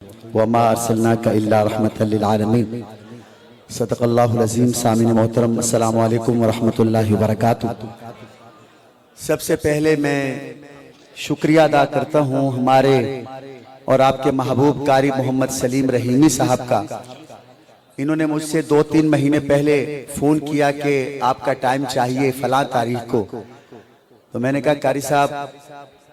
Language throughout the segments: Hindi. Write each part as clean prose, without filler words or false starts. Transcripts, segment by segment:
वमा अर्सलनाका इल्ला रहमतल लिल आलमीन। सदक़ल्लाहुल अज़ीम। सामीन मोहतरम, अस्सलामु अलैकुम व रहमतुल्लाहि व बरकातुहू। सबसे पहले मैं शुक्रिया अदा करता हूँ हमारे और आपके महबूब कारी मोहम्मद सलीम रहीमी साहब का। इन्होंने मुझसे 2-3 महीने पहले फ़ोन किया कि आपका टाइम चाहिए फ़लाँ तारीख को। तो मैंने कहा कारी साहब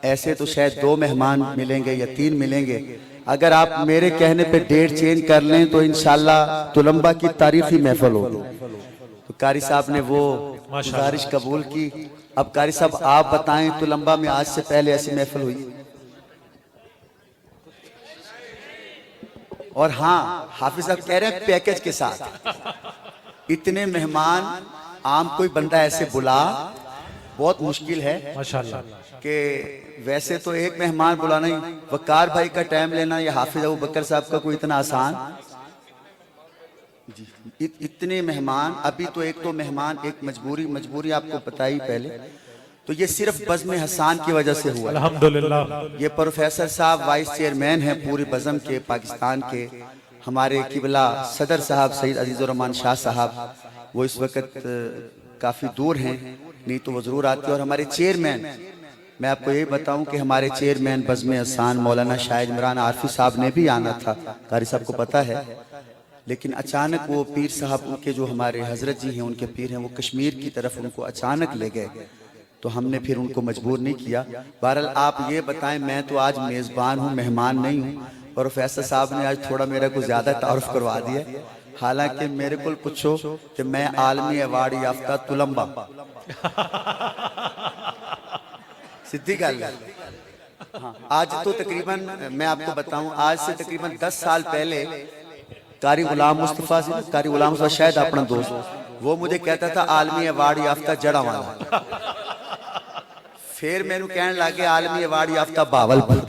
ऐसे तो शायद 2 मेहमान मिलेंगे या 3 मिलेंगे, अगर आप मेरे कहने पे डेट चेंज कर लें तो इंशाल्लाह तुलंबा की तारीखी महफिल होगी। तो कारी साहब ने वो गुजारिश कबूल की। अब कारी साहब आप बताएं तुलंबा में आज से पहले ऐसी महफिल हुई? और हाँ, हाफिज साहब कह रहे हैं पैकेज के साथ। इतने मेहमान आम कोई बंदा ऐसे बुला बहुत मुश्किल है माशाल्लाह। कि वैसे तो एक मेहमान बुलाना ही, वकार भाई का टाइम लेना या हाफिज अबू बकर साहब का कोई इतना आसान जी। इतने मेहमान, अभी तो एक तो मेहमान एक मजबूरी आपको पता ही पहले, तो ये सिर्फ बज़्म हसान की वजह से हुआ। अल्हम्दुलिल्लाह। ये प्रोफेसर साहब वाइस चेयरमैन हैं पूरी बज़्म के पाकिस्तान के। हमारे किबला सदर साहब सईद अजीज़ुर रहमान शाह साहब, वो इस वक्त काफ़ी दूर हैं, नहीं तो वो ज़रूर आते। और हमारे चेयरमैन, मैं आपको यही बताऊं कि हमारे चेयरमैन बज़्म हसान मौलाना शाहिद इमरान आरफी साहब ने भी आना था, कारी साहब को पता है, लेकिन अचानक वो पीर साहब उनके जो हमारे हजरत जी हैं, उनके पीर हैं, वो कश्मीर की तरफ उनको अचानक ले गए, तो हमने फिर उनको मजबूर नहीं किया। बहरहाल आप ये बताएं, मैं तो आज मेज़बान हूँ, मेहमान नहीं हूँ। प्रोफेसर साहब ने आज थोड़ा मेरा को ज़्यादा तारुफ करवा दिया। हालांकि मेरे को पूछो कि मैं आलमी अवार्ड याफ्ता तुलंबा सिद्धि गल। हाँ, आज तो तकरीबन मैं आपको बताऊं, आज से तकरीबन 10 साल पहले कारी गुलाम मुस्तफ़ा से, कारी गुलाम मुस्तफ़ा शायद अपना दोस्त, वो मुझे कहता था आलमी अवार्ड याफ्ता जड़ा वाला। फिर मैंने कहने लगे आलमी अवार्ड याफ्ता बावलपुर,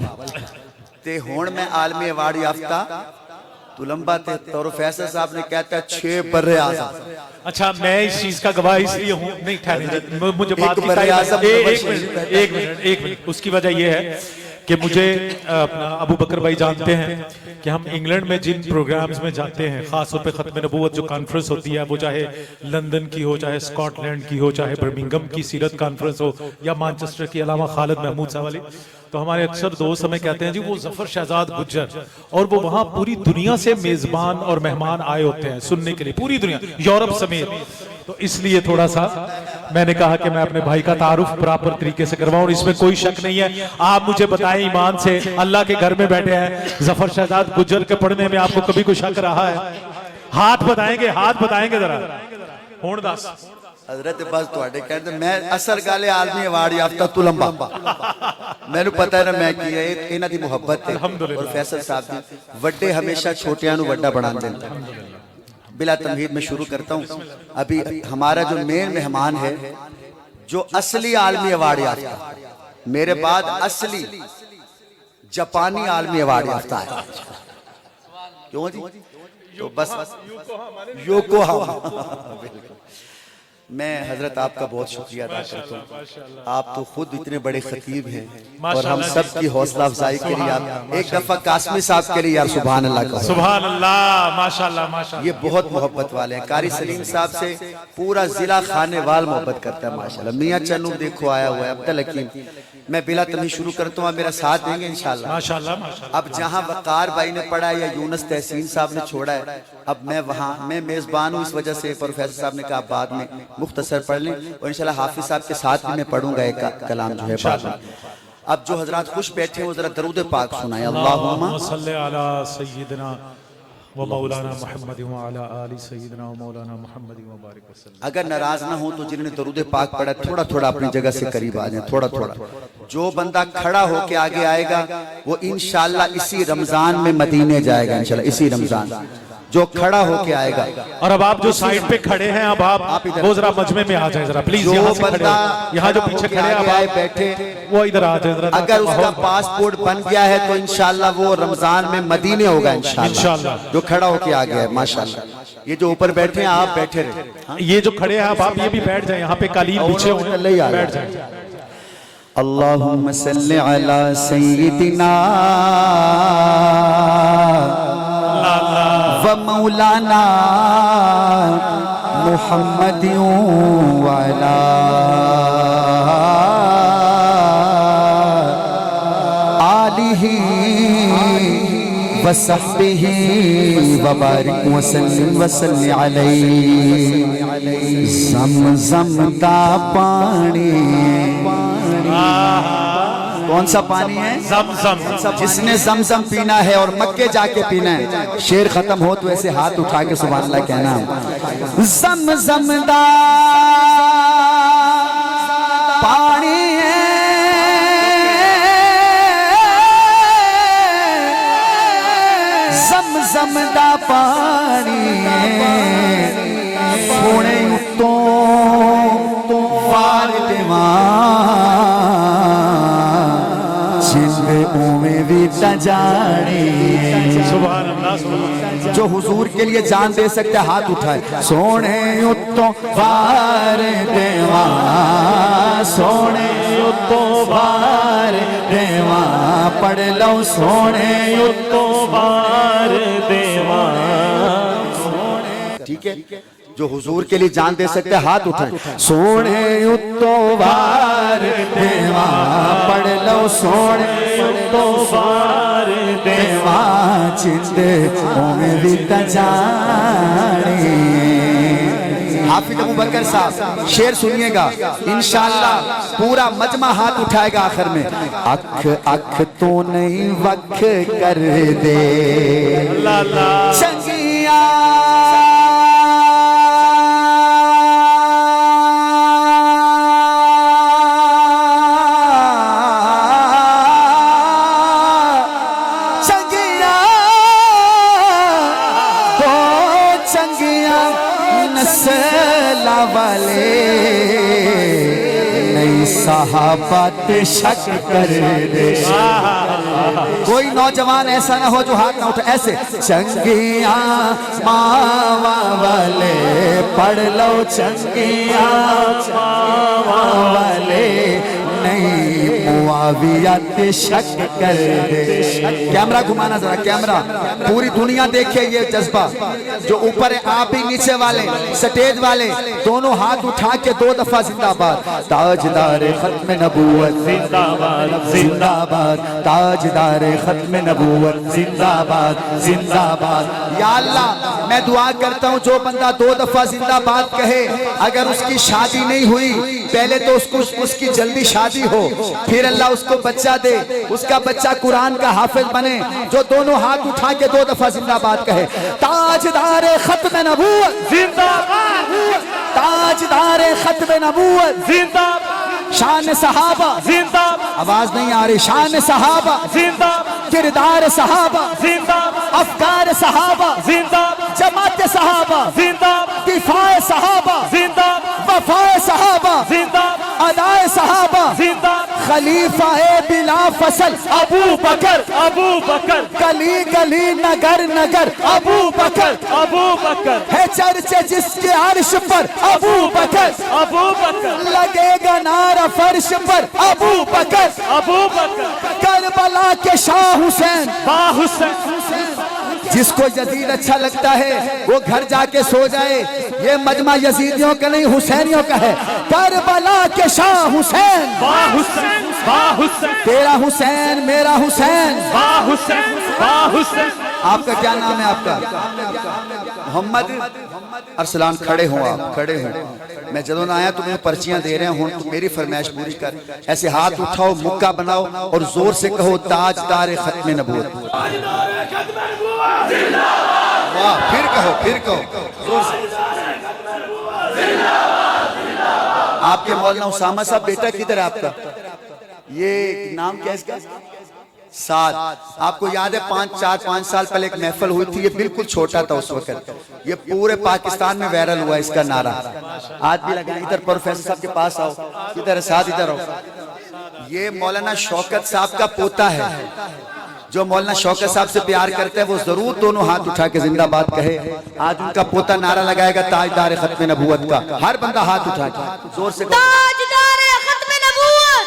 ते हुण मैं आलमी अवार्ड याफ्ता तुलंबा। ते प्रोफेसर साहब ने कहता 6 बर्रे आज़म। अच्छा, मैं इस चीज का गवाह इसलिए हूँ, नहीं ठहरे, मुझे बात की एक मिनट। उसकी वजह यह है कि मुझे अपना अबू बकर भाई जानते हैं कि हम इंग्लैंड में जिन प्रोग्राम्स में जाते हैं, खासतौर पे खत्म नबूवत जो कॉन्फ्रेंस होती है, वो चाहे लंदन की हो, चाहे स्कॉटलैंड की हो, चाहे बर्मिंघम की सीरत कॉन्फ्रेंस हो, या मैनचेस्टर की अलामा खालिद महमूद साहब वाली, तो हमारे अक्सर दोस्त हमें कहते हैं जी वो जफर शहजाद गुज्जर, और वो वहाँ पूरी दुनिया से मेजबान और मेहमान आए होते हैं सुनने के लिए, पूरी दुनिया, यूरोप समेत। तो इसलिए थोड़ा सा मैंने कहा कि मैं अपने भाई का तारुफ प्रॉपर तरीके से करवाऊं, इसमें कोई शक नहीं है। आप मुझे बताएं ईमान से, अल्लाह के घर में बैठे हैं, जफर शहजाद गुज्जर के पढ़ने में आपको कभी कोई शक रहा है? हाथ बताएंगे जरा हुण दस। हजरत बस तुहाडे कहते मैं असल गल आलमी अवार्ड याफ्ता तुलंबा मैनू पता है ना मैं की है, इन्हां दी मुहब्बत है। प्रोफेसर साहब दी वड्डे हमेशा छोटियां नू वड्डा बनांदे ने। बिला तमहीद में शुरू करता हूँ। अभी हमारा जो मेन मेहमान है, जो असली आलमी अवार्ड याफ्ता, मेरे बाद असली जापानी आलमी अवार्ड याफ्ता है। क्यों जी? तो बस योकोहामा। मैं हजरत आपका बहुत शुक्रिया अदा करता हूँ। आप तो खुद इतने बड़े खतीब हैं, और हम सब की हौसला अफजाई के लिए आप एक दफा कासमी साहब के लिए यार सुभान अल्लाह का। सुभान अल्लाह, माशाल्लाह माशाल्लाह। ये बहुत मोहब्बत वाले हैं। कारी सलीम साहब से पूरा जिला खानेवाल मोहब्बत करता है माशाल्लाह। मियां चन्नू देखो आया हुआ है, अब्दुल हकीम। मैं बिला तमी शुरू करता हूँ, मेरा साथ देंगे इंशाल्लाह माशाल्लाह माशाल्लाह। अब जहाँ वकार भाई ने पढ़ा है या यूनुस तहसीन साहब ने छोड़ा है, अब मैं वहाँ मैं मेजबान हूँ, इस वजह से प्रोफेसर साहब ने कहा बाद में मुख्तसर पढ़ लें, और इंशाल्लाह हाफिज साहब के साथ भी मैं पढ़ूंगा एक कलाम जो है बाद में। अब जो हजरात खुश बैठे हैं वो जरा दरूद पाक सुनाए। अल्लाहुम्मा सल्ली अला सय्यिदना व मौलाना मुहम्मद व अला आलि सय्यिदना व मौलाना मुहम्मद व बारिक वसल्लम। अगर नाराज ना हो तो जिन्होंने दरूद पाक पढ़ा थोड़ा थोड़ा अपनी जगह से करीब आ जाए, थोड़ा थोड़ा। जो बंदा खड़ा होके आगे आएगा वो इंशाल्लाह इसी रमजान में मदीने जाएगा, इंशाल्लाह इसी रमजान जो खड़ा होके आएगा। और अब आप जो साइड पे खड़े हैं, अब आप वो जरा मजमे में आ जाए जरा प्लीज। यहाँ से खड़े, यहाँ जो पीछे खड़े हैं, अब आप बैठे वो इधर आ जाए जरा। अगर उसका पासपोर्ट बन गया है तो इंशाल्लाह वो रमजान में मदीने होगा इंशाल्लाह। जो खड़ा होके आ गया है माशाल्लाह। ये जो ऊपर बैठे हैं आप बैठे रहे, ये जो खड़े हैं अब आप ये भी बैठ जाए, यहाँ पे कालीन बिछे हुए हैं, बैठ जाए। अल्लाहुम्मा सल्लि अला सय्यिदिना व मौलाना मुहम्मदिन व अला आलिहि व सहबिहि व बारिक व सल्लिम व सल्लि अलैहि। ज़मज़म दा पानी, कौन सा पानी है? ज़मज़म। जिसने ज़मज़म पीना है और मक्के जाके पीना है, शेर खत्म हो तो ऐसे हाथ उठा के सुभान अल्लाह कहना। ज़मज़म दा पानी है, ज़मज़म दा पानी है, सोने उत्तों वार देवा में भी तजानी। सुभान अल्लाह, सुभान अल्लाह। जो हुजूर के लिए जान दे सकते हाथ उठाए। सोने उत्तों वार देवा, सोने उत्तों वार देवा, पढ़ लो सोने उत्तों वार देवा। ठीक है, जो हुजूर के लिए जान दे सकते हाथ उठाए। सोने उत्तों वार देवा, पढ़ लो सोने उत्तों वार देवा, जिंदे में भी तजानी। हाफिज अबू बकर साहब शेर सुनिएगा, इंशाअल्लाह पूरा मजमा हाथ उठाएगा आखिर में। अख अख तो नहीं वख कर दे चंगिया, सहाबत शक कर दे। कोई नौजवान ऐसा ना हो जो हाथ ना उठे, ऐसे चंगिया मावा वाले, पढ़ लो चंगिया मावा वाले, नहीं मुआविया ते शक कर दे। कैमरा घुमाना जरा, कैमरा पूरी दुनिया देखे ये जज्बा। जो ऊपर है आप ही नीचे वाले स्टेज वाले, दोनों हाथ उठा के 2 दफा जिंदाबाद। ताजदार खत्म नबूवत जिंदाबाद जिंदाबाद, ताजदार खत्म नबूवत जिंदाबाद जिंदाबाद। या अल्लाह मैं दुआ करता हूँ जो बंदा 2 दफा जिंदाबाद कहे, अगर उसकी शादी नहीं हुई पहले तो उसकी जल्दी शादी हो, फिर अल्लाह उसको बच्चा दे, उसका बच्चा कुरान का हाफिज बने। जो दोनों हाथ उठा के 2 दफा जिंदाबाद कहे। ताजदार खत्म नबूवत जिंदाबाद, ताजदार खत्म नबूवत जिंदाबाद, शान सहाबा जिंदाबाद, आवाज नहीं आ रही, शान सहाबा जिंदाबाद, किरदार सहाबा जिंदाबाद, अफकार सहाबा जिंदाबाद, जमात सहाबा जिंदाबाद, दिफाए सहाबा जिंदाबाद, वफाए सहाबा जिंदाबाद, अदाए सहाबा जिंदाबाद, खलीफा बिला फसल अबू बकर अबू बकर, गली गली नगर नगर अबू बकर अबू बकर, है चर्चे जिसके अर्श पर अबू बकर अबू बकर, लगेगा नारा फर्श पर अबू बकर अबू बकर, करबला के शाह हुसैन शाह हुसैन। जिसको यजीद अच्छा लगता है वो घर जाके सो जाए, ये मजमा यजीदियों का नहीं हुसैनियों का है। करबला के शाह हुसैन, वाह हुसैन वाह हुसैन, तेरा हुसैन मेरा हुसैन, वाह हुसैन वाह हुसैन। आपका क्या नाम है? आपका मोहम्मद अरसलान। खड़े हो आप, खड़े हो। मैं जदों आया तुम्हें पर्चियां दे रहे हूं, तो मेरी फरमाइश पूरी कर। ऐसे हाथ उठाओ, मुक्का बनाओ और जोर से कहो ताजदार खत्म नबूवत। वाह, फिर कहो, फिर कहो जोर से। आपके मौलाना उसामा साहब बेटा किधर है आपका? ये नाम क्या है इसका? साद। आपको याद है 5 साल पहले एक महफिल हुई थी, ये बिल्कुल छोटा था उस वक्त, ये पूरे पाकिस्तान में वायरल हुआ इसका नारा। आज भी लगा। इधर प्रोफेसर साहब के पास आओ, इधर साथ, इधर आओ। ये मौलाना शौकत साहब का पोता है। जो मौलाना शौकत साहब से प्यार करते हैं वो जरूर दोनों हाथ उठा के जिंदाबाद कहे। आज उनका पोता नारा लगाएगा ताजदार खत्म नबूवत का। हर बंदा हाथ उठा के जोर से ताजदार खत्म नबूवत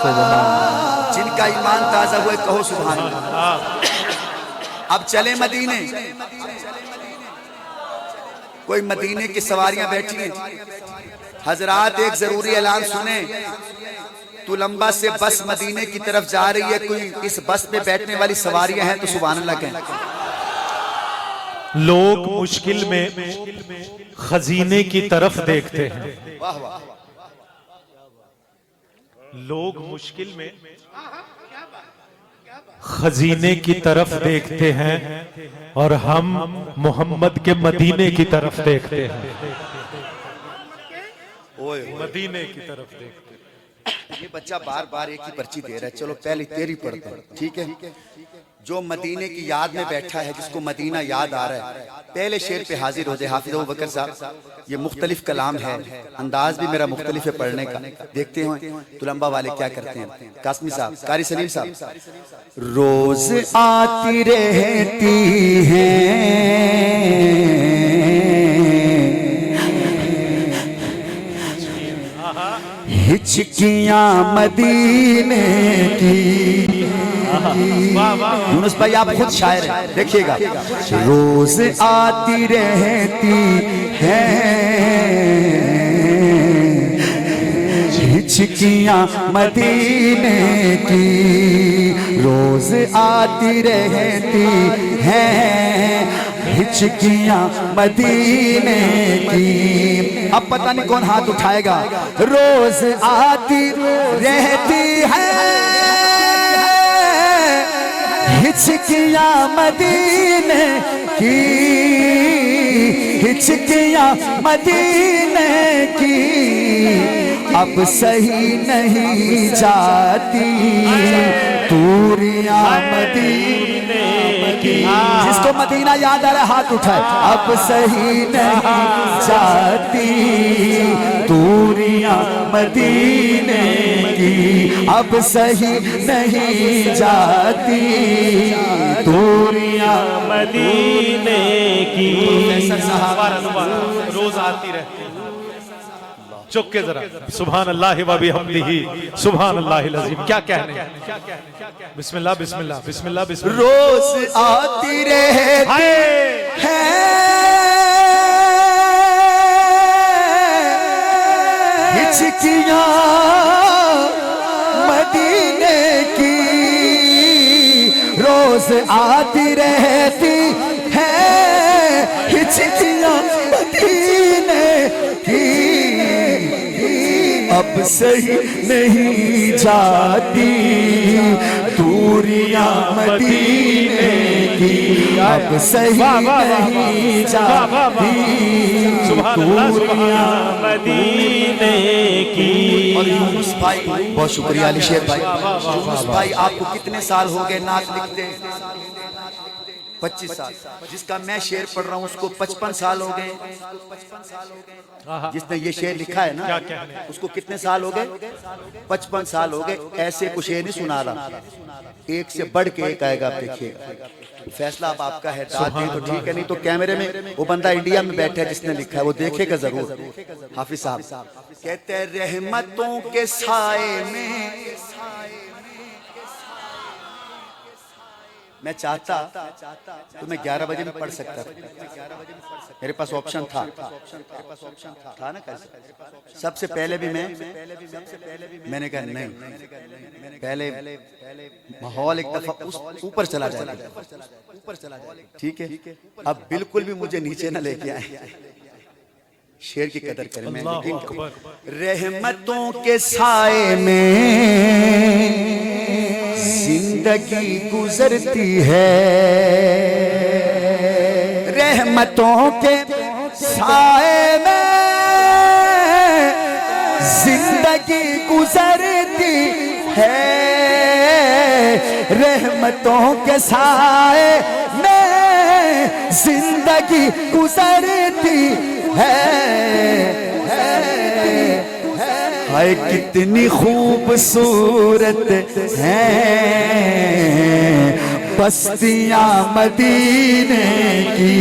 जिनका ईमान ताजा हुआ कहो सुभान अल्लाह। अब चले मदीने। कोई मदीने की सवारियां बैठी हैं। हजरात एक जरूरी ऐलान सुने। तुलंबा से बस मदीने की तरफ जा रही है, कोई इस बस में बैठने वाली सवारियां हैं तो सुभान अल्लाह कहें। लोग मुश्किल में खजीने की तरफ देखते हैं। वाह वाह। लोग मुश्किल में खजीने की तरफ देखते हैं और हम मोहम्मद के मदीने की तरफ देखते हैं। मदीने की तरफ देखते हैं। ये बच्चा बार बार एक ही पर्ची दे रहा है, चलो पहले तेरी पढ़ते हैं, ठीक है। जो मदीने की याद में बैठा है, जिसको मदीना याद आ रहा है, पहले शेर पे हाजिर हो जाए। हाफिज अबू बकर साहब, ये मुख्तलिफ कलाम है, अंदाज भी मेरा मुख्तलिफ है पढ़ने का। देखते हैं तुलंबा वाले क्या करते हैं। कासमी साहब, कारी सलीम साहब। रोज आती रहती हैं हिचकियां मदीने की। यूनुस भाई आप खुद शायर हैं, देखिएगा। रोज आती रहती हैं हिचकियां मदीने की, रोज आती रहती हैं हिचकियां मदीने की। अब पता नहीं कौन हाथ उठाएगा। रोज आती रहती है हिचकियां मदीने की, हिचकियां मदीने की। अब सही नहीं जाती दूरियां मदीने की। जिसको मदीना याद आ रहा हाथ उठाए। अब सही नहीं जाती दूरियां मदीने की, अब सही नहीं जाती दूरियां मदीने की। रोज आती रहती है। चुप के जरा। सुभान अल्लाह व बिहम्दिही सुभान अल्लाहिल अज़ीम। क्या कहने। बिस्मिल्लाह बिस्मिल्लाह बिस्मिल्लाह बिस्मिल्लाह। रोज आती रहती है हिचकियां मदीने की, रोज आती रहती है हिचकियां मदीने की। अब सही नहीं जाती दूरियां मदीने की, अब सही नहीं जाती दूरियां मदीने की। और यूनुस भाई, बहुत शुक्रिया अली शेर भाई। यूनुस भाई आपको कितने साल हो गए नात लिखते? 25 साल। जिसका मैं शेर पढ़ रहा हूँ उसको 55 साल हो गए। जिसने ये शेर लिखा है ना, उसको कितने साल हो गए? 55 साल हो गए। ऐसे कुछ शेर नहीं सुना रहा, एक से बढ़ के एक आएगा। आप देखिएगा, फैसला अब आपका है। दाद दें तो ठीक है, नहीं तो कैमरे में वो बंदा इंडिया में बैठा है जिसने लिखा है, वो देखेगा जरूर। हाफिज साहब कहते हैं रहमतों के साए में। मैं चाहता तो मैं 11 बजे में पढ़ सकता था, मेरे पास ऑप्शन था ना। कैसे? सबसे पहले भी मैंने कहा नहीं, पहले माहौल एक दफा ऊपर चला जाएगा, ठीक है। अब बिल्कुल भी मुझे नीचे ना लेके आए, शेर की कदर करें। मैं रहमतों के साए में जिंदगी गुजरती है, रहमतों के साए में जिंदगी गुजरती है, रहमतों के साए में जिंदगी गुजरती है। हाय कितनी खूबसूरत है बस्तियां मदीने की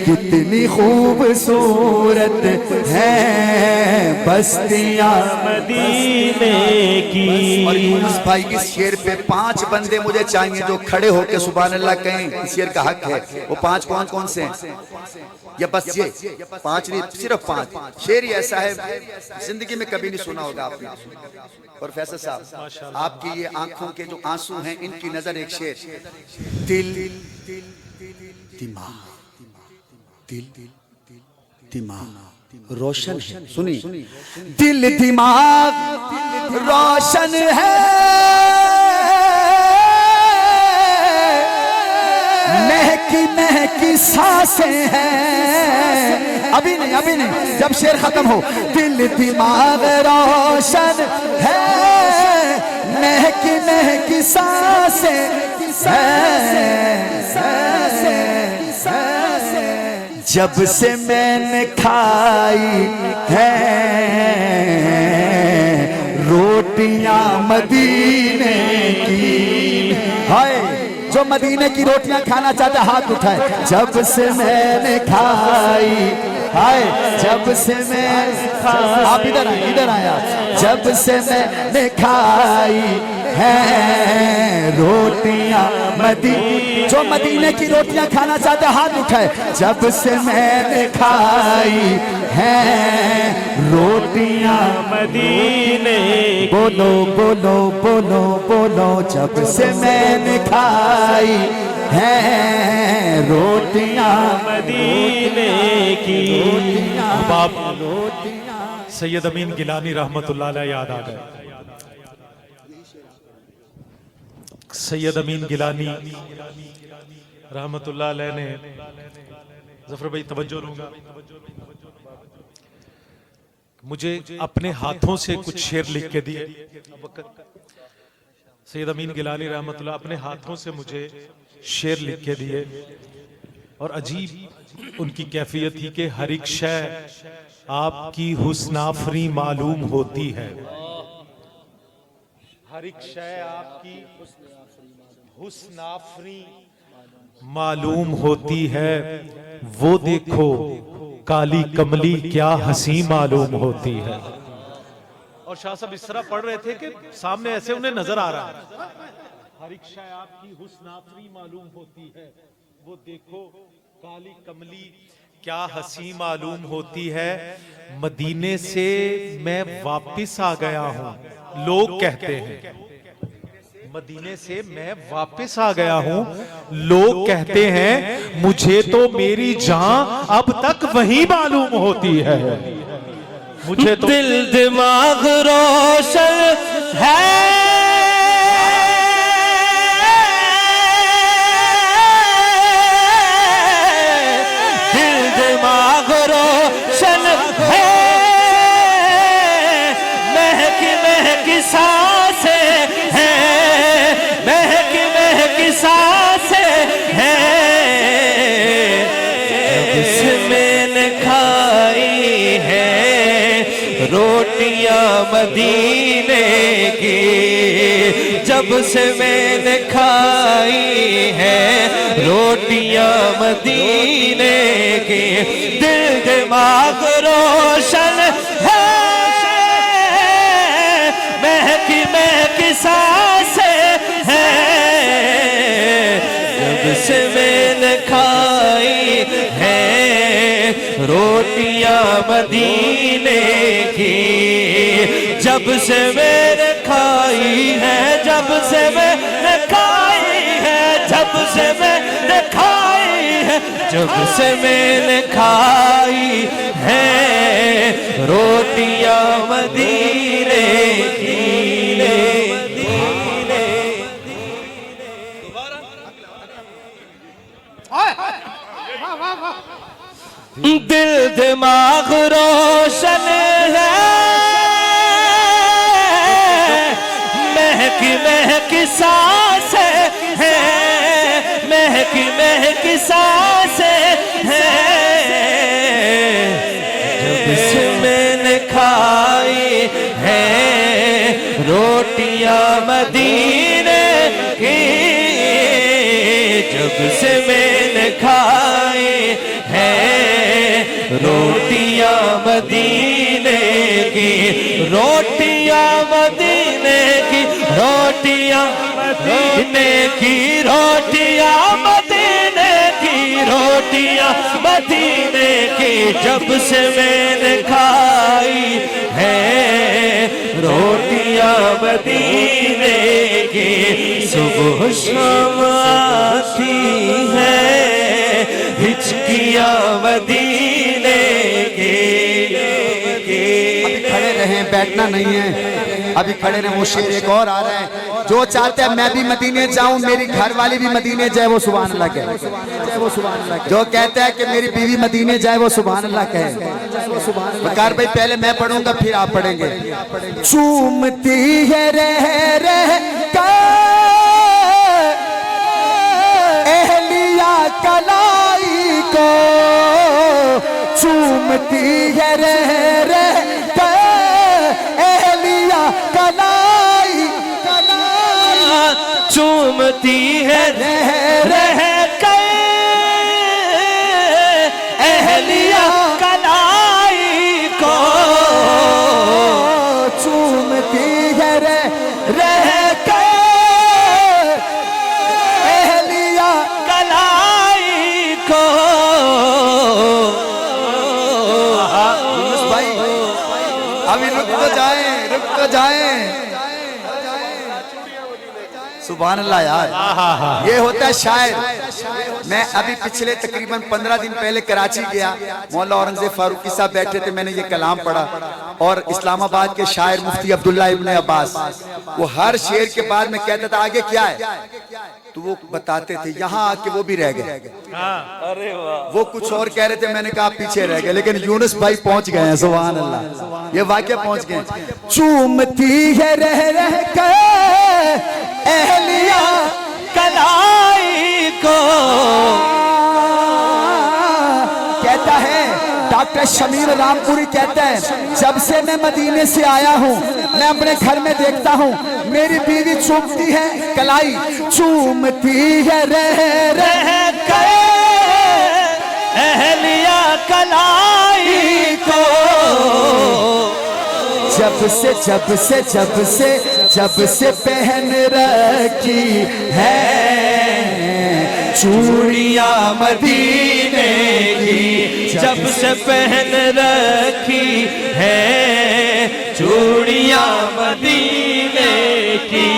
कितनी खूबसूरत हैं, बस्तियां मदीने की। और यूनुस भाई के शेर पे 5 बंदे मुझे चाहिए जो खड़े होकर सुभान अल्लाह कहें, इस शेर का हक है। वो 5 कौन कौन से हैं? या बस ये 5 नहीं, सिर्फ 5। शेर ही ऐसा है जिंदगी में कभी नहीं सुना होगा आपने। प्रोफेसर साहब, आपकी ये आंखों के जो आंसू हैं, इनकी नजर एक शेर, दिल दिमाग, दिल दिमाग रोशन है। सुनी, दिल दिमाग रोशन है, महकी महकी सांसें हैं। अभी नहीं, जब शेर खत्म हो। दिल दिमाग रोशन है, महकी महकी सांसें हैं, जब से मैंने खाई है रोटियां मदीने की। हाय, जो मदीने की रोटियां खाना चाहता हाथ उठाए। जब से मैंने खाई, हाय, जब से मैं, आप इधर आया। जब से मैंने खाई है रोटियां जो मदीने की रोटियां खाना चाहते हाथ उठाए। जब से मैंने खाई है रोटियां मदीने, बोलो बोलो बोलो बोलो। जब से मैंने खाई है रोटियां मदीने की। अब आप सैयद अमीन गिलानी रहमतुल्लाह अलैह याद आ गए। सैयद अमीन गिलानी रहमतुल्लाह अलैह ने, जफर भाई तवज्जो लूंगा, मुझे अपने हाथों से कुछ शेर लिख के दिए। सैयद अमीन गिलानी रहमतुल्लाह अपने हाथों से मुझे शेर लिख के दिए। और अजीब उनकी कैफियत थी कि हर एक शय आपकी हुस्नाफरी मालूम होती है। हर एक शय आपकी हुस्नाफरी मालूम होती है। वो देखो काली कमली क्या हंसी मालूम होती है। और शाह साहब इस तरह पढ़ रहे थे कि सामने ऐसे उन्हें नजर आ रहा है। हर एक शय आपकी हुस्नाफरी मालूम होती है, वो देखो काली कमली क्या हंसी मालूम होती है। मदीने से मैं वापिस आ गया हूं, लोग कहते हैं। मदीने से मैं वापिस आ गया हूं, लोग कहते हैं। मुझे तो मेरी जान अब तक वही मालूम होती है। मुझे तो दिल दिमाग रोशन है, दिल दिमाग रोशन है, महकी महकी सांसें हैं, महकी महकी सांसें हैं। मैंने खाई है रोटियां मदीने की, जब से मैंने खाई है रोटियां मदीने की। दिल दिमाग रोशन है, महकी महकी सांसें हैं, जब से मैंने खाई है रोटियां मदीने की। जब से मैंने खाई है, जब से मैंने खाई है, जब से मैंने खाई है, जब से मैंने खाई है रोटियां मदीने की। दिल दिमाग रोशन है, महकी महकी सांसें हैं, महकी महकी सांसें हैं। जब से मैंने खाई है रोटियां मदीने की, जब से मैंने खाई हैं रोटियां मदीने की, रोटियां मदीने की, रोटियां मदीने की, रोटियां मदीने की, रोटियां मदीने की, जब से मैंने खाई हैं रोटियां मदीने की, सुबह शाम आती है हिचकियां मदीने की। अभी खड़े रहें, बैठना नहीं है, अभी खड़े रहें। वो शेर एक और आ रहा है, जो चाहते हैं मैं भी मदीने जाऊं, मेरी घरवाली भी मदीने जाए, वो सुभान अल्लाह कहे। जो कहते हैं कि मेरी बीवी मदीने जाए, वो सुभान अल्लाह कहे। बकार भाई पहले मैं पढ़ूंगा फिर आप पढ़ेंगे। चूमती है रह का एहलिया कलाई को, चूमती है रह का एहलिया कलाई, चूमती है रह के एहलिया कलाई को, चूमती है रह के एहलिया कलाई को। भाई अभी रुक तो जाए, रुक तो जाए। सुभान अल्लाह यार, ये होता है शायर। मैं अभी पिछले तकरीबन 15 दिन पहले कराची गया, मौला औरंगजेब फारूकी साहब बैठे थे, मैंने ये कलाम पढ़ा और इस्लामाबाद के शायर मुफ्ती अब्दुल्ला इब्न अब्बास, वो हर शेर के बाद में कहता था आगे क्या है, तो वो बताते थे, यहाँ आके वो भी रह गए। अरे वाह, वो कुछ और कह रहे थे, मैंने कहा पीछे रह गए, लेकिन यूनुस भाई पहुंच गए हैं। सुभान अल्लाह, ये वाकया पहुंच गए। चूमती है रह के एहलिया कलाई को, कहता है डॉक्टर शमीर रामपुरी, कहता है जब से मैं मदीने से आया हूँ, मैं अपने घर में देखता हूँ मेरी बीवी चूमती है कलाई, चूमती है रह के एहलिया कलाई को, जब से पहन रखी है चूड़ियां मदीने की, जब से पहन रखी है चूड़ियां मदीने की।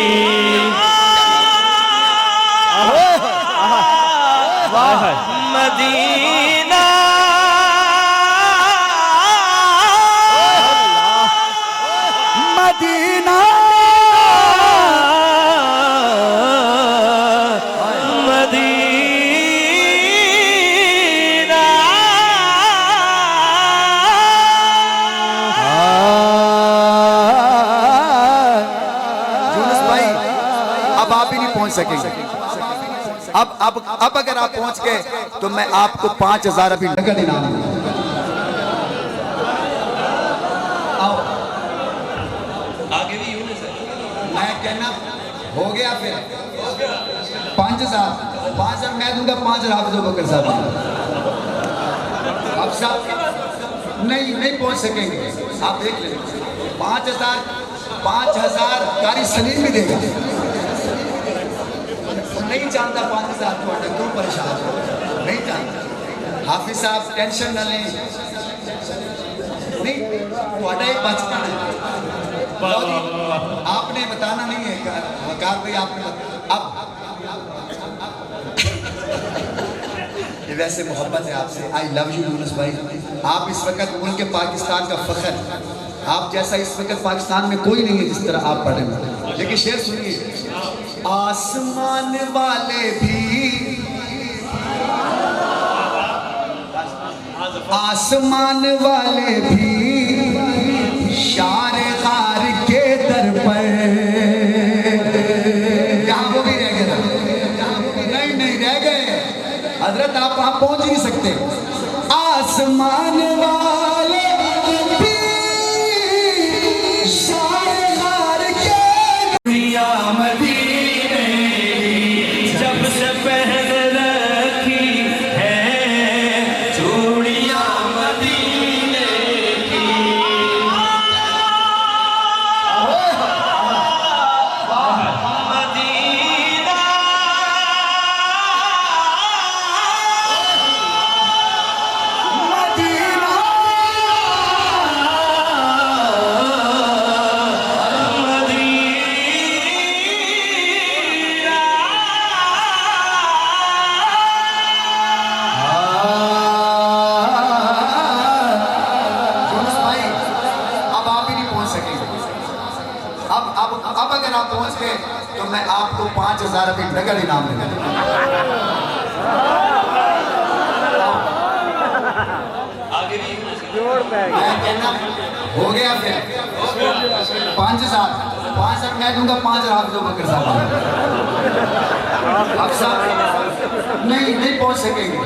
Medina Medina Medina. यूनुस भाई अब आप ही नहीं पहुंच सकेंगे। अब अगर आप पहुंच गए तो मैं आपको 5000 अभी नगद इनाम दूंगा। आगे भी यूनुस है। मैं कहना हो गया फिर 5000 मैं दूंगा, 5000 हाफिज बकर साहब। आप साहब नहीं पहुंच सकेंगे, आप देख लें। 5000 कारी सलीम भी देगा। नहीं जानता 5000 क्यों परेशान हो, नहीं जानता। हाफिज साहब टेंशन न लें, नहीं एक बचपन है, आपने बताना नहीं है वकार भाई, आपने अब ये वैसे मोहब्बत है आपसे। आई लव यू यूनुस भाई। आप इस वक्त मुल्क पाकिस्तान का फख्र, आप जैसा इस वक्त पाकिस्तान में कोई नहीं है जिस तरह आप पढ़े। लेकिन शेर सुनिए, आसमान वाले भी शार खार के दर पर, यहाँ वो भी रह गए, नहीं रह गए हजरत, आप वहां पहुंच ही नहीं सकते। आसमान वाले भी शार खार के मदीने की, जब से पहन 5000 अभी नगद इनाम मिला। मैं कहना हो गया फिर 5000 मैं दूंगा 5 रात दो बकर साहब अब साहब नहीं पहुंच सकेंगे।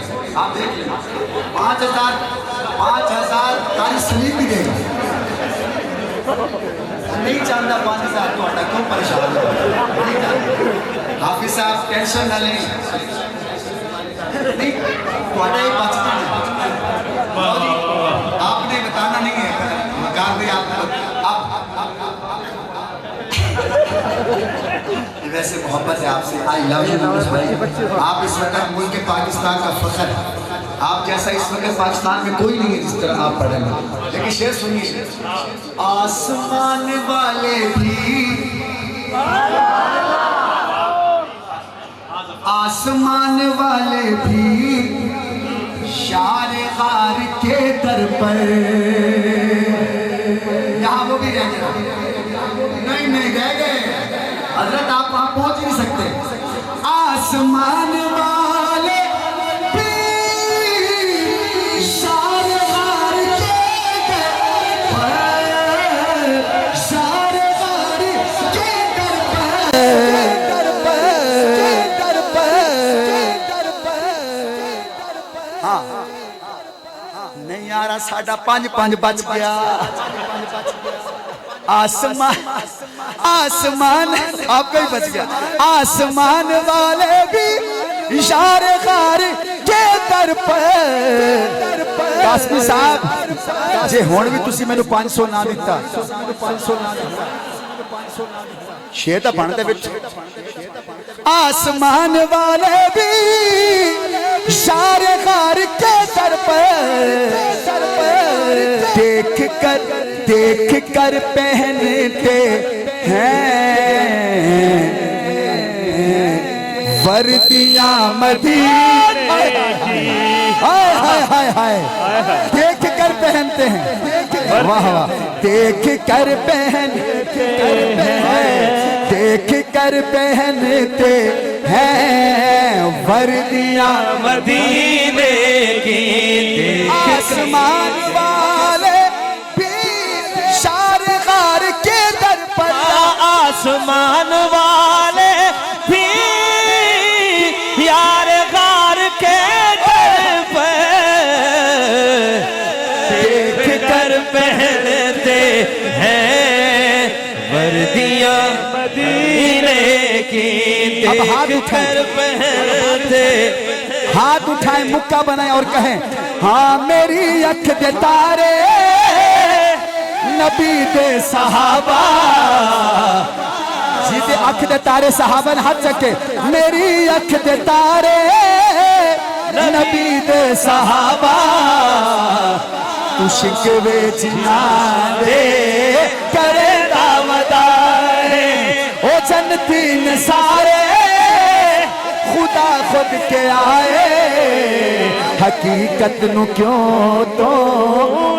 आप देख लेना 5000 तारी सलीम भी देगा नहीं चाहता 5000 तो अटा क्यों परेशान हो हाफिज साहब टेंशन ना लें नहीं तो ही बचता आपने बताना नहीं है मकान भी आप वैसे मोहब्बत है आपसे आई लव यू भाई। आप इस वक्त मुल्क पाकिस्तान का फख्र आप जैसा इस वक्त पाकिस्तान में कोई नहीं है जिस तरह आप पढ़ेंगे। लेकिन शेर सुनिए आसमान वाले भी शार गार के दर पर यहाँ वो भी रह गए नहीं रह गए हजरत आप वहां पहुंच नहीं सकते। आसमान वाले भी शार गार के दर पर शार गार के दर पर हाँ नहीं यार साढ़ा 5 बच गया। आसमान आपका ही बच गया। आसमान वाले भी इशारे खार के दर पर कासमी साहब जे हुण भी तुसी मैनू 500 ना दिता शेर दा बनदे विच आसमान वाले भी इशारे खार के दर पर देख कर पहनते हैं वर्दियां मदीने की। हाय देख कर पहनते हैं वाह वाह देख कर पहनते हैं वर्दियां मदीने की। आसमान वाले भी शार गार के दर पर आसमान वाले भी यार गार के दर पर देख कर पहनते हैं वर्दियां मदीने की। अब हाथ उठाए पहनते हाथ उठाए मुक्का बनाए और कहें हाँ मेरी अख दे तारे नबी दे सहाबा जिदे अख दे तारे सहाबा ने हाथ चके मेरी अख दे तारे नबी दे सहाबा तू शिकवे जिना दे करे दावदारे ओ जन्नती ने सारे खुदा खुद के आए हकीकत नु क्यों तो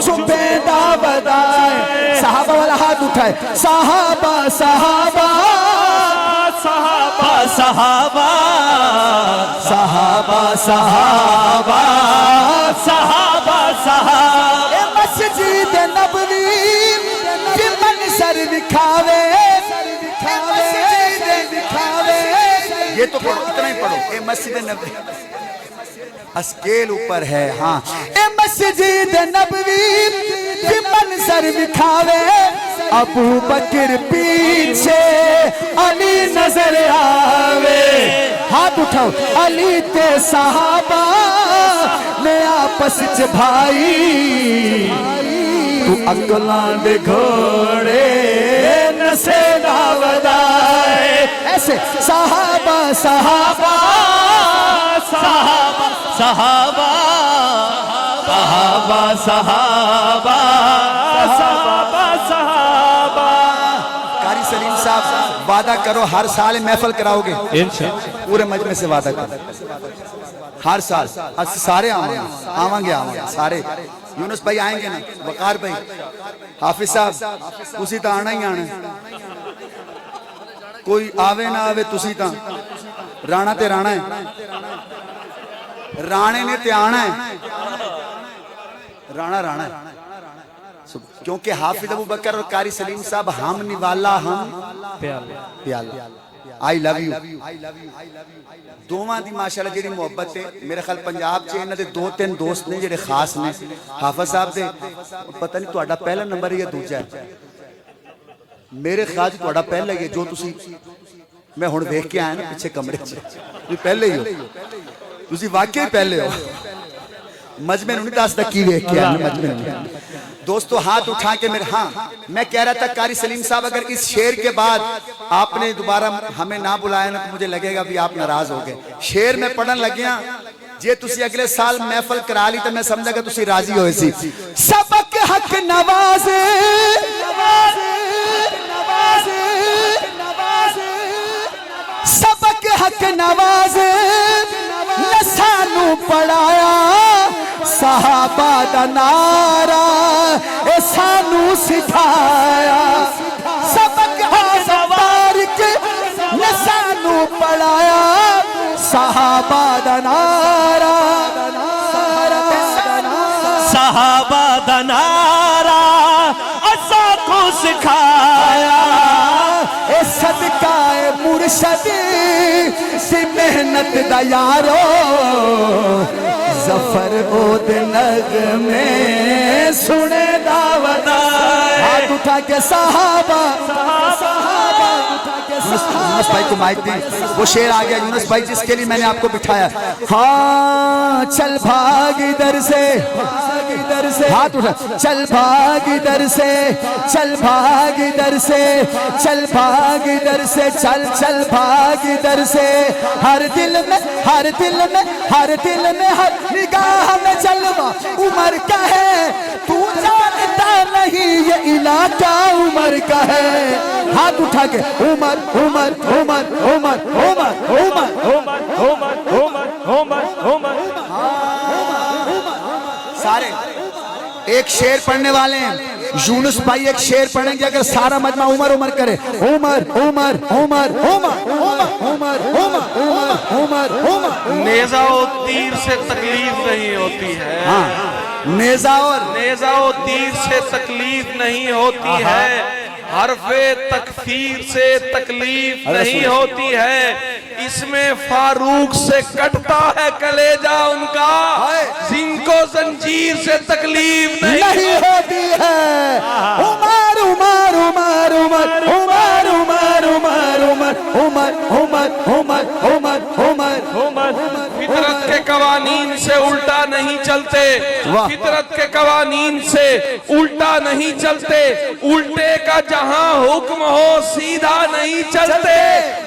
छुपे दावदाए। सहाबा वाला हाथ उठाए सहाबा सहाबा सहाबा सहाबा सहाबा सहाबा सहाबा सहाबा मस्जिद नबवी के मंजर दिखावे ये तो पढ़ो इतना ही पढ़ो ए मस्जिद नबवी स्केल ऊपर है हाँ ए मस्जिद नबवी के मंजर दिखावे अबू बकर पीछे अली नजर आवे। हाथ उठाओ अली ते सहाबा ने आपस च भाई तू अकलां दे घोड़े नसे दावदाए ऐसे सहाबा सहाबा सहाबा सहाबा सहाबा सहाबा सहाबा सहाबा। कारी सलीम साहब वादा करो हर साल महफिल कराओगे इंशाअल्लाह पूरे मजमे से वादा करो हर साल सारे आवांगे सारे यूनुस भाई आएंगे ना वकार भाई हाफिज साहब तुसी तो आना ही आना कोई आवे ना आवे तुसी तो राणा ते राणा है, राणे ने ते आना है, राणा राणा है। क्योंकि हाफिज अबू बकर और कारी सलीम साहब हम निवाला हम प्याल आई लव यू दोवां दी माशाअल्लाह जेड़ी मोहब्बत है मेरे ख्याल पंजाब च इन्हां दे 2-3 दोस्त ने जेड़े खास ने हाफिज साहब दे पता नहीं तुहाडा पहला नंबर है या दूजा है मेरे ख्याल च तुहाडा पहला ही है जो तुसी मैं हुण देख के आया ना पीछे कमरे च तुसी पहले ही हो तुसी वाकई पहले हो मजमे नहीं दसदा की देख के आया मजमे दोस्तों हाथ उठा के मेरे हाँ मैं कह रहा था कारी सलीम साहब अगर इस शेर के बाद आपने दोबारा हमें ना बुलाया ना तो मुझे लगेगा भी आप नाराज हो गए शेर में पढ़न लग गया जे तुसी अगले साल महफल करा ली तो मैं समझागा तुसी राजी होए सी सबक हक नवाजे सबक हक नवाजे सानू पढ़ाया सहाबा दा नारा ए सानू सिखाया सबक हज़ार के ने सानू पढ़ाया सहाबा दा नारा सहाबा दा नारा असा को सिखाया ए सदका ए मुर्शद सी मेहनत दा यारो जफर ओद नगमे सुने दावत हाथ उठा के सहाबा यूनुस भाई को माइक दी वो शेर आ गया यूनुस भाई जिसके लिए मैंने आपको बिठाया हाँ चल भाग इधर से हाथ उठा चल भाग इधर से चल भाग इधर से चल भाग इधर से चल चल भाग इधर से हर दिल में हर दिल में हर दिल में हर निगाह में जलवा उमर का है तू जानता नहीं ये इलाका उमर का है हाथ उठा के उमर उमर उमर उमर उमर उमर उमर उमर उमर उमर सारे एक शेर पढ़ने वाले हैं यूनुस भाई एक शेर पढ़ेंगे अगर सारा मजमा उमर उमर करे उमर उमर उमर उमर उमर उमर उमर उमर उमर नेज़ा और तीर से तकलीफ नहीं होती है हाँ नेज़ा और तीर से तकलीफ नहीं होती है हरफे तकफीर से तकलीफ नहीं होती है इसमें फारूक से कटता है कलेजा उनका जिनको जंजीर से तकलीफ नहीं होती है उमर उमर उमर उमर उमर उमर उमर उमर उमर उमर उमर उमर उमर उमर फितरत के कवानीन से उल्टा नहीं चलते फितरत के कवानीन से उल्टा नहीं चलते उल्टे का जहां हुक्म हो सीधा नहीं चलते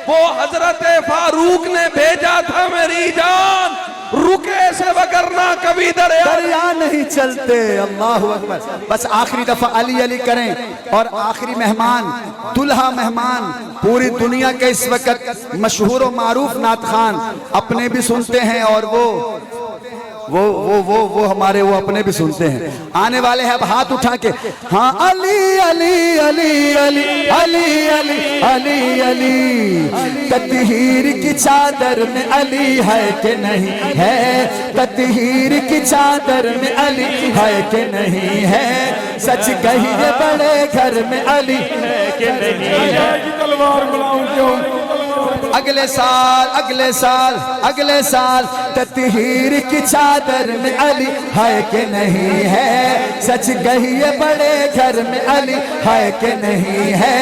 वो हजरत फारूक ने भेजा था मेरी जान रुके से वगरना कभी दरिया नहीं चलते अल्लाह अकबर बस आखिरी दफा अली अली करें और आखिरी मेहमान दुल्हा मेहमान पूरी दुनिया के इस वक्त मशहूर और मारूफ नात खान अपने भी सुनते हैं और वो हमारे वो अपने भी सुनते हैं आने वाले हैं अब हाथ उठा के हाँ अली अली अली अली अली अली अली अली ततहीर की चादर में अली है कि नहीं है ततहीर की चादर में अली है कि नहीं है सच कहिए बड़े घर में अली है कि नहीं है अगले साल अगले साल अगले साल ततहीर की चादर में अली है कि नहीं है सच कहिए बड़े घर में अली है कि नहीं है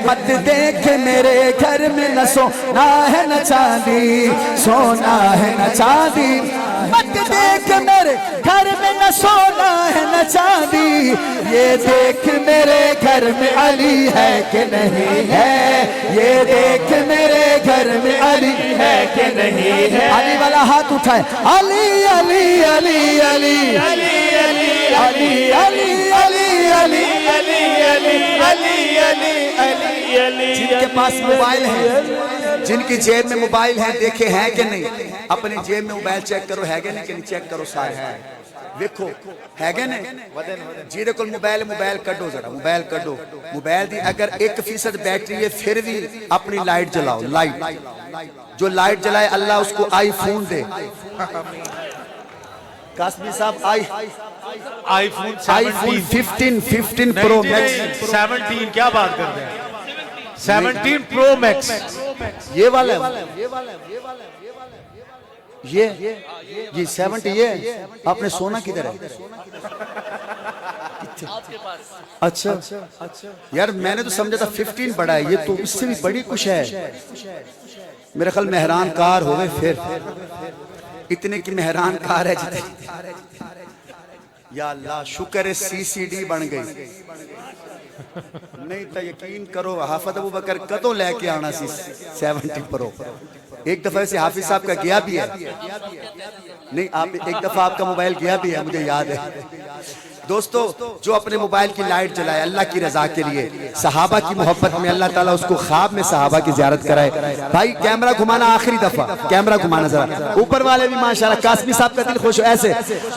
मत देख मेरे घर में न सोना है न चांदी सोना है न चांदी मत देख मेरे घर में न सोना है न चांदी ये देख मेरे घर में अली है कि नहीं है ये देख मेरे घर में अली है कि नहीं है अली वाला हाथ उठाए अली अली अली अली अली अली अली अली अली अली अली अली अली अली अली जिनके पास मोबाइल है जिनकी जेब में मोबाइल है देखे हैं कि नहीं अपनी जेब में मोबाइल चेक करो है कि नहीं चेक करो सारे वेखो हैगे ने जिहदे कोल मोबाइल कड्डो जरा मोबाइल कड्डो मोबाइल दी अगर 1% बैटरी है फिर भी अपनी लाइट जलाओ लाइट जो लाइट जलाए अल्लाह उसको आईफोन दे कासमी साहब आईफोन 15 प्रो मैक्स 17 क्या बात कर रहे हैं 17 प्रो मैक्स ये वाला ये 70 ये आपने सोना किधर है अच्छा यार मैंने तो समझा था 15 बड़ा है ये तो इससे भी बड़ी कुछ है मेरे ख्याल मेहरान कार हो गए फिर इतने की मेहरान कार है जितने या अल्लाह शुक्र है सीसीडी बन गई नहीं तो यकीन करो हाफिज अबू बकर कदों लेके आना सी 70 प्रो एक दफा से हाफिज साहब का गया भी है नहीं आप एक दफा आपका मोबाइल गया भी है मुझे याद है दोस्तों जो अपने मोबाइल की लाइट जलाए अल्लाह की रजा के लिए सहाबा की मोहब्बत में अल्लाह ताला उसको ख्वाब में सहाबा की ज़ियारत कराए भाई कैमरा घुमाना आखिरी दफा कैमरा घुमाना जरा ऊपर वाले भी माशाल्लाह कासमी साहब का दिल खुश हो ऐसे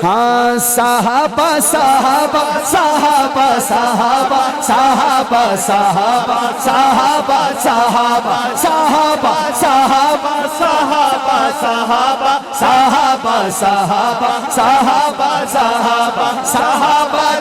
हाँ सहाबा सहाबा सहाबा सहाबा सहाबा सहाबा सहाबा सहाबा सहाबा सहाबा सहाबा सहाबा सहाबा सहाबा सहाबा सहाबा सहाबा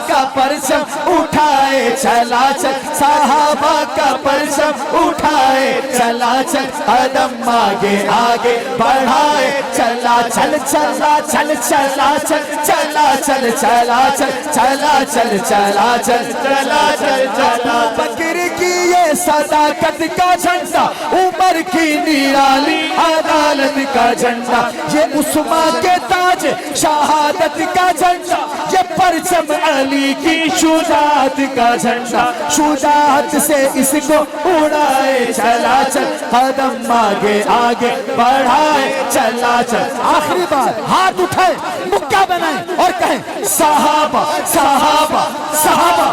का परचम उठाए चला चल सहाबा का परचम उठाए चला चल कदम आगे आगे बढ़ाए चला चल चला चल चला चल चला चल चला चल चला चल चला चल चला चल चला बकर की ये सदाकत का झंडा उमर की निराली अदालत का झंडा ये उस्मा के ताज शहादत का झंडा ये परचम अली की शुजात का झंडा शुजात से इसको उड़ाए चला चल कदम आगे आगे बढ़ाए चला चल आखिरी बार हाथ उठाए मुक्का बनाए और कहें सहाबा सहाबा सहाबा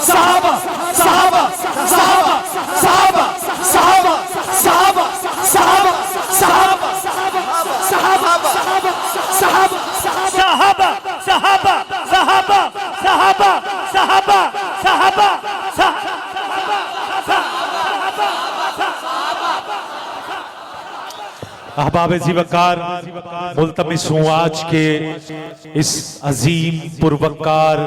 सहाबा सहाबा सहाबा सहाबा सहाबा सहाबा सहाबा सहाबा सहाबा सहाबा सहाबा सहाबा सहाबा सहाबा सहाबा सहाबा अहबाब ज़ीवकार मुल्तमिस हूँ आज के इस अजीम पुरवकार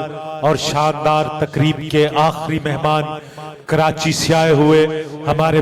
और शानदार तकरीब के आखिरी मेहमान कराची से आए हुए हमारे